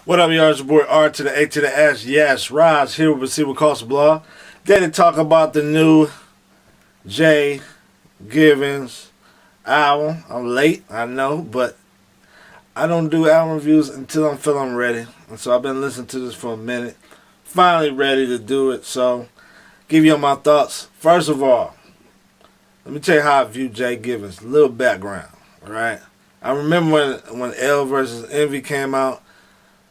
What up, y'all? It's your boy R to the A to the S. Yes, Roz here with See What Costs Blog. Then to talk about the new Jay Givens album. I'm late, I know, but I don't do album reviews until I'm feeling ready. And so I've been listening to this for a minute. Finally ready to do it. So, give you my thoughts. First of all, let me tell you how I view Jay Givens. A little background, alright? I remember when L versus Envy came out.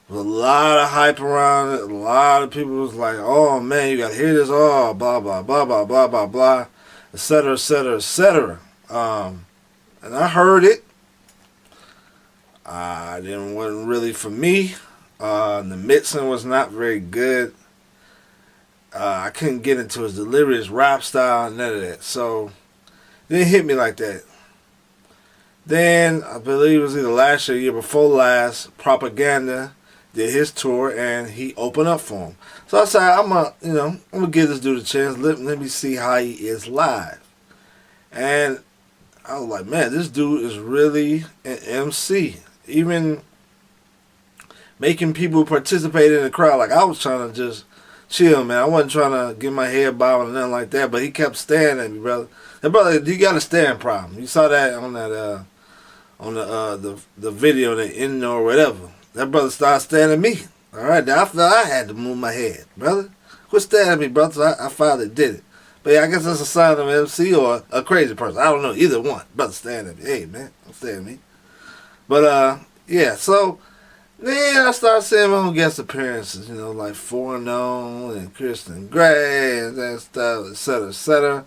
There was a lot of hype around it. A lot of people was like, oh man, you gotta hear this, oh, blah, blah, blah, blah, blah, blah, blah, etc., etc., etc. And I heard it. It wasn't really for me. The mixing was not very good. I couldn't get into his delivery, his rap style, none of that. So, it didn't hit me like that. Then, I believe it was either last year before last, Propaganda did his tour and he opened up for him. So I said, I'm gonna give this dude a chance. Let me see how he is live. And I was like, man, this dude is really an MC. Even making people participate in the crowd. Like I was trying to just chill, man. I wasn't trying to get my head bowed or nothing like that. But he kept staring at me, brother. And brother, you got a staring problem. You saw that on that the video, the end or whatever. That brother started staring at me. Alright, I felt I had to move my head, brother. Quit staring at me, brother. So I finally did it. But yeah, I guess that's a sign of an MC or a crazy person. I don't know, either one. Brother staring at me. Hey man, don't stare at me. But yeah, so then I started seeing my own guest appearances, like 4No and Kristen Gray and that stuff, etc., etc.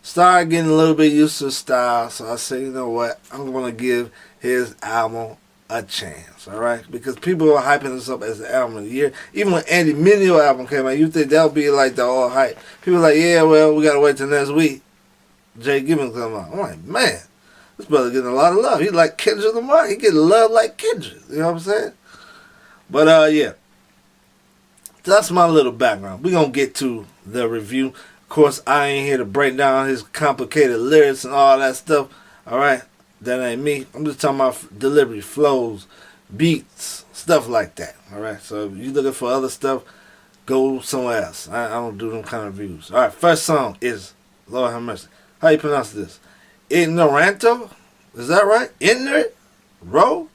Started getting a little bit used to his style, so I said, you know what, I'm gonna give his album a chance, alright? Because people are hyping this up as the album of the year. Even when Andy Mineo album came out, you think that would be like the all hype. People are like, yeah, well, we gotta wait till next week. Jay Givens come out. I'm like, man, this brother getting a lot of love. He like Kendrick Lamar. He getting love like Kendrick. You know what I'm saying? But yeah, that's my little background. We're gonna get to the review. Of course, I ain't here to break down his complicated lyrics and all that stuff. Alright? That ain't me. I'm just talking about delivery, flows, beats, stuff like that. Alright? So if you're looking for other stuff, go somewhere else. I don't do them kind of reviews. Alright, first song is, Lord have mercy. How you pronounce this? Ignoranto? Is that right? Ignorant? Row?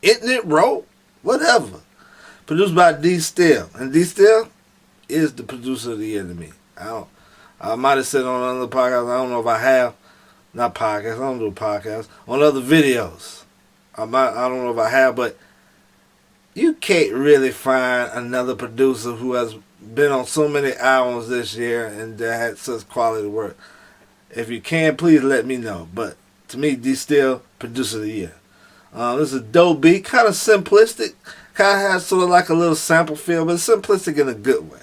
Ignorant Row? Whatever. Produced by D Still. And D Still is the producer of the year to me. I might have said on another podcast, I don't know if I have. Not podcasts, I don't do podcasts. On other videos. I don't know if I have, but you can't really find another producer who has been on so many albums this year and that had such quality work. If you can, please let me know. But to me, D Still, producer of the year. This is a dope beat, kind of simplistic. Kind of has sort of like a little sample feel, but it's simplistic in a good way.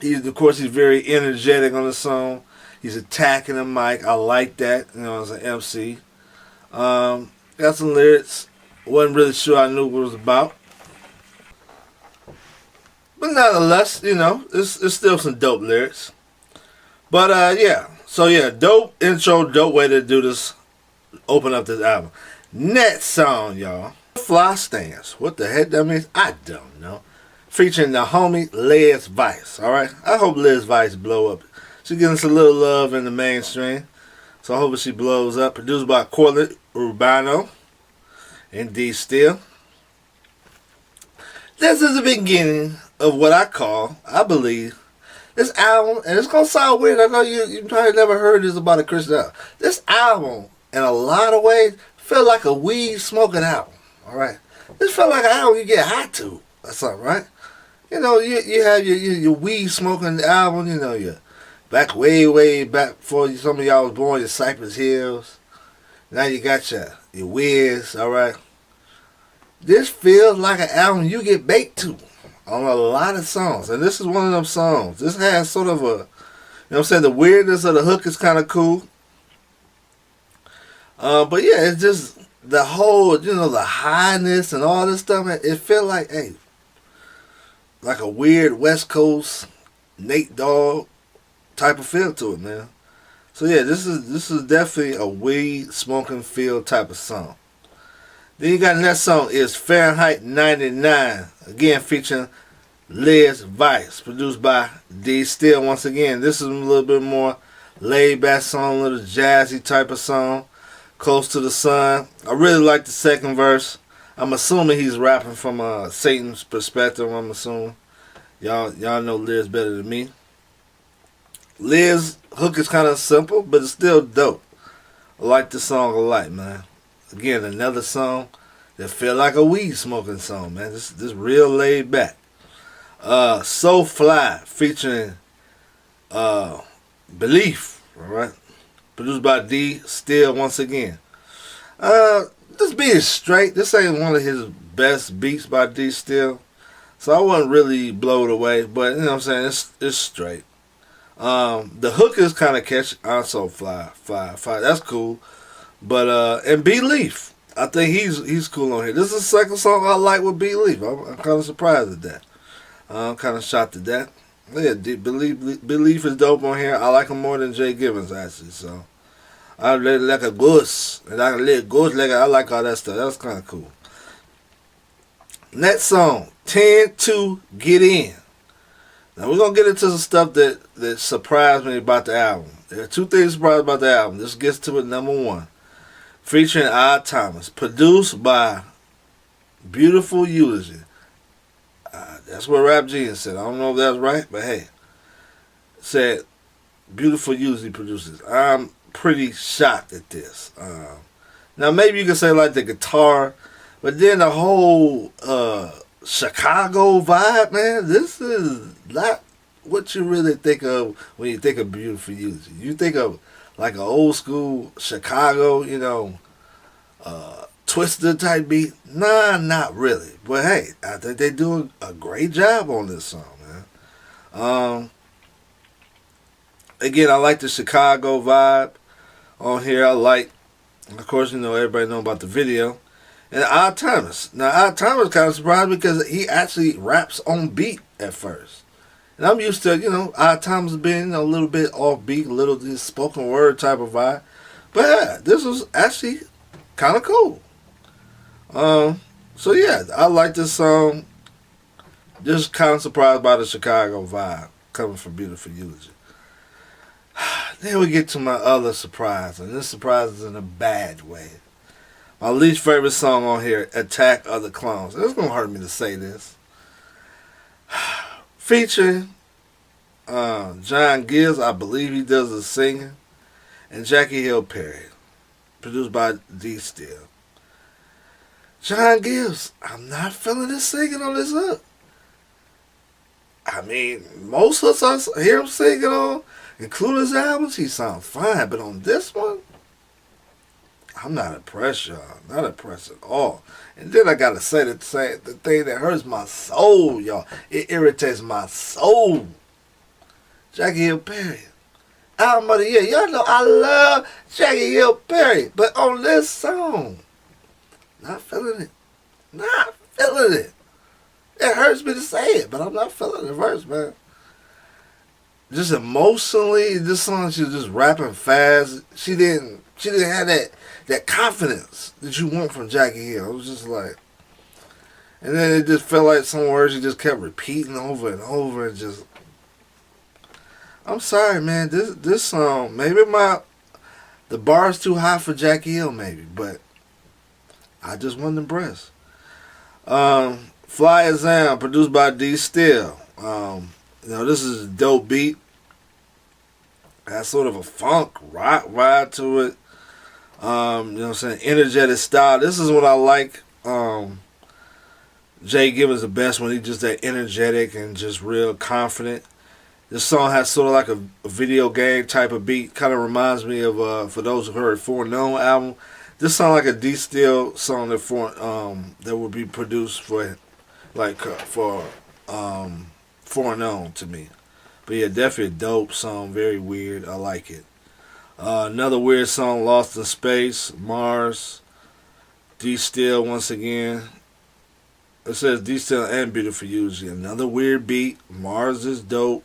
Of course, he's very energetic on the song. He's attacking the mic. I like that, as an MC. Got some lyrics. Wasn't really sure I knew what it was about. But nonetheless, it's still some dope lyrics. But yeah. So yeah, dope intro, dope way to do this. Open up this album. Next song, y'all. Fly Stance. What the heck that means? I don't know. Featuring the homie Liz Vice. Alright? I hope Liz Vice blow up. She's getting us a little love in the mainstream. So I hope she blows up. Produced by Corlett Urbano and D Still. This is the beginning of what I believe, this album, and it's going to sound weird. I know you probably never heard this about a Christian album. This album, in a lot of ways, felt like a weed smoking album. Alright? This felt like an album you get high to or something, right? You have your weed smoking album, your back way back before some of y'all was born, your Cypress Hills. Now you got your Wiz, alright? This feels like an album you get baked to on a lot of songs. And this is one of them songs. This has sort of a, the weirdness of the hook is kind of cool. But yeah, it's just the whole, the highness and all this stuff. It felt like, hey, like a weird West Coast Nate Dogg type of feel to it, man. So yeah, this is definitely a weed smoking feel type of song. Then you got the next song is Fahrenheit 99. Again featuring Liz Vice. Produced by D Still once again. This is a little bit more laid back song, a little jazzy type of song. Close to the Sun. I really like the second verse. I'm assuming he's rapping from Satan's perspective, I'm assuming. Y'all know Liz better than me. Liz hook is kind of simple, but it's still dope. I like the song a lot, man. Again, another song that feel like a weed smoking song, man. This real laid back. So Fly featuring Belief, alright? Produced by D Still once again. This beat is straight. This ain't one of his best beats by D Still. So I wasn't really blown away, but you know what I'm saying, it's straight. The hook is kind of catchy. So fly. That's cool. But and Belief, I think he's cool on here. This is the second song I like with Belief. I'm kind of surprised at that. I'm kind of shocked at that. Yeah, Belief is dope on here. I like him more than Jay Gibbons actually. So I really like a goose, and I let goose like I like all that stuff. That was kind of cool. Next song, 10 to Get In. Now we're gonna get into some stuff that surprised me about the album. There are two things surprised about the album. This gets to it. Number one, featuring Odd Thomas, produced by Beautiful Eulogy. That's what Rap Genius said. I don't know if that's right, but hey, said Beautiful Eulogy produces. I'm pretty shocked at this. Now maybe you can say like the guitar, but then the whole Chicago vibe, man. This is not what you really think of when you think of Beautiful Eulogy. You think of like an old school Chicago, Twister type beat. Nah, not really. But hey, I think they do a great job on this song, man. Again, I like the Chicago vibe on here. I like, of course, everybody know about the video. And Odd Thomas. Now, Odd Thomas kind of surprised me because he actually raps on beat at first. And I'm used to, Odd Thomas being a little bit off beat, a little this spoken word type of vibe. But yeah, this was actually kind of cool. So yeah, I like this song. Just kind of surprised by the Chicago vibe coming from Beautiful Eulogy. Then we get to my other surprise, and this surprise is in a bad way. My least favorite song on here, Attack of the Clones. It's going to hurt me to say this. Featuring John Gibbs, I believe he does the singing, and Jackie Hill Perry. Produced by D Still. John Gibbs, I'm not feeling his singing on this hook. I mean, most of us hear him singing on, including his albums, he sounds fine. But on this one, I'm not impressed, y'all. Not impressed at all. And then I gotta say the thing that hurts my soul, y'all. It irritates my soul. Jackie Hill Perry. Album of the year. Y'all know I love Jackie Hill Perry. But on this song, not feeling it. Not feeling it. It hurts me to say it, but I'm not feeling the verse, man. Just emotionally, this song, she was just rapping fast. She didn't have that confidence that you want from Jackie Hill. It was just like, and then it just felt like some words she just kept repeating over and over and just. I'm sorry, man. This song, maybe the bar is too high for Jackie Hill, maybe, but I just wasn't impressed. Fly Exam, produced by D Still. This is a dope beat. Has sort of a funk rock vibe to it. What I'm saying? Energetic style. This is what I like. Jay Gibbons the best when he's just that energetic and just real confident. This song has sort of like a video game type of beat. Kind of reminds me of, for those who heard Foreknown album, this sounds like a D Still song that would be produced for Foreknown to me. But yeah, definitely a dope song. Very weird. I like it. Another weird song, Lost in Space, Mars, D Still once again. It says D Still and Beautiful Eulogy. Another weird beat. Mars is dope.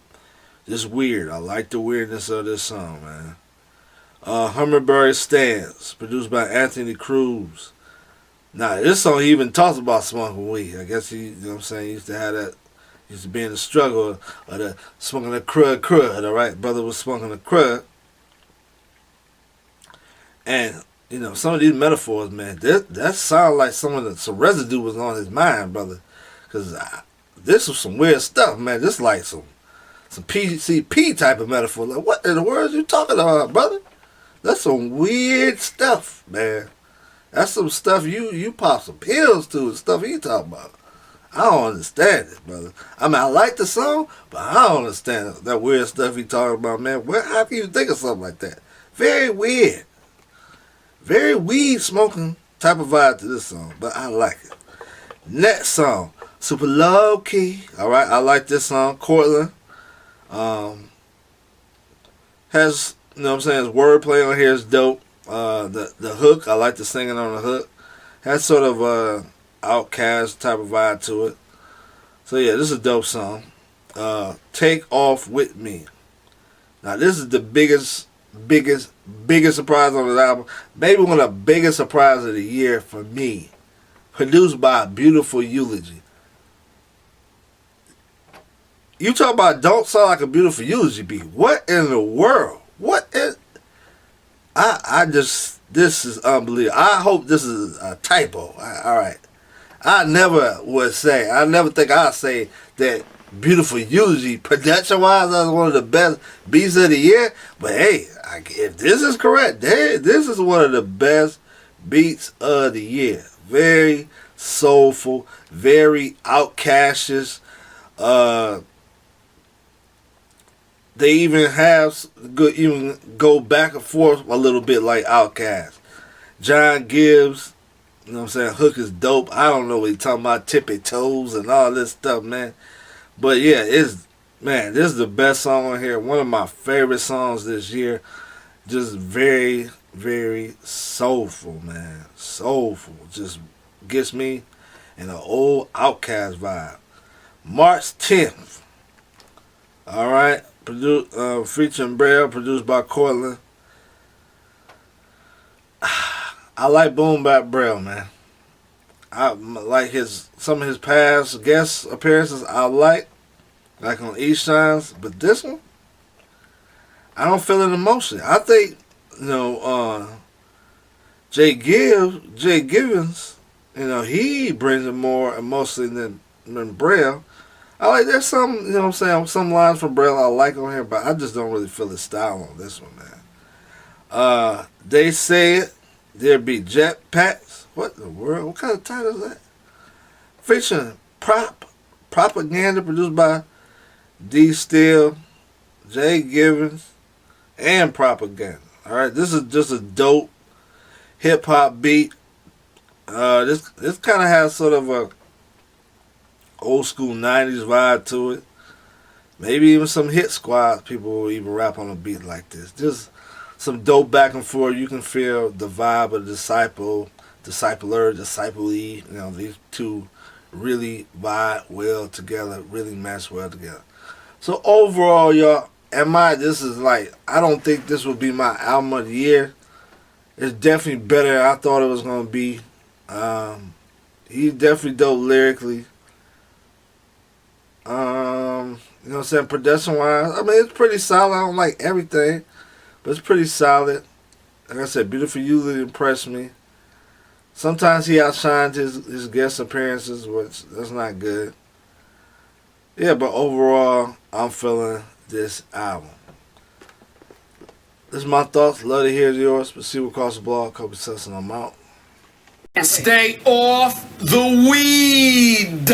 Just weird. I like the weirdness of this song, man. Hummingbird Stands, produced by Anthony Cruz. Nah, this song he even talks about smoking weed. I guess he, you know what I'm saying, he used to have that, used to be in the struggle of the smoking the crud. All right, brother was smoking the crud, and you know some of these metaphors, man, that sound like some residue was on his mind, brother, because this was some weird stuff, man. This like some PCP type of metaphor. Like, what in the world you talking about, brother? That's some weird stuff, man. That's some stuff you pop some pills to and stuff he talking about. I don't understand it, brother. I mean, I like the song, but I don't understand that weird stuff he talking about, man. How can you think of something like that? Very weird. Very weed smoking type of vibe to this song, but I like it. Next song, super low key. All right, I like this song. Cortland has, you know what I'm saying, his wordplay on here is dope. The hook, I like the singing on the hook. Has sort of Outkast type of vibe to it. So yeah, this is a dope song. Take Off With Me. Now this is the biggest surprise on this album. Maybe one of the biggest surprises of the year for me. Produced by A Beautiful Eulogy. You talk about don't sound like a beautiful eulogy beat. What in the world? What is... this is unbelievable. I hope this is a typo. Alright. I never think I'd say that Beautiful Eulogy, production wise, that's one of the best beats of the year. But hey, if this is correct, this is one of the best beats of the year. Very soulful, very outcastious. They even go back and forth a little bit like Outkast. John Gibbs, you know what I'm saying, hook is dope. I don't know what he's talking about, tippy toes and all this stuff, man. But yeah, this is the best song on here. One of my favorite songs this year. Just very, very soulful, man. Soulful. Just gets me in an old Outkast vibe. March 10th. Alright. Featuring Braille, produced by Cortland. I like Boom Bap Braille, man. I like some of his past guest appearances. I like on East Shines, but this one, I don't feel an emotion. I think Jay Givens, he brings it more emotionally than Braille. I like there's some, you know what I'm saying, some lines from Braille I like on here, but I just don't really feel his style on this one, man. They Said There Be Jetpacks. What in the world? What kind of title is that? Featuring Propaganda, produced by D Still, Jay Givens, and Propaganda. Alright, this is just a dope hip hop beat. This kind of has sort of a old school 90s vibe to it. Maybe even some hit squad people will even rap on a beat like this. Just some dope back and forth. You can feel the vibe of discipler, disciplee. These two really vibe well together, really mesh well together. So overall, y'all, I don't think this would be my album of the year. It's definitely better than I thought it was going to be. He's definitely dope lyrically. You know what I'm saying, production wise, I mean, it's pretty solid. I don't like everything, but it's pretty solid. Like I said, Beautiful Eulogy impressed me. Sometimes he outshined his guest appearances, which that's not good. Yeah, but overall, I'm feeling this album. This is my thoughts. Love to hear yours. But see what costs the blog. Kobe Sesson, I'm out. And stay off the weed.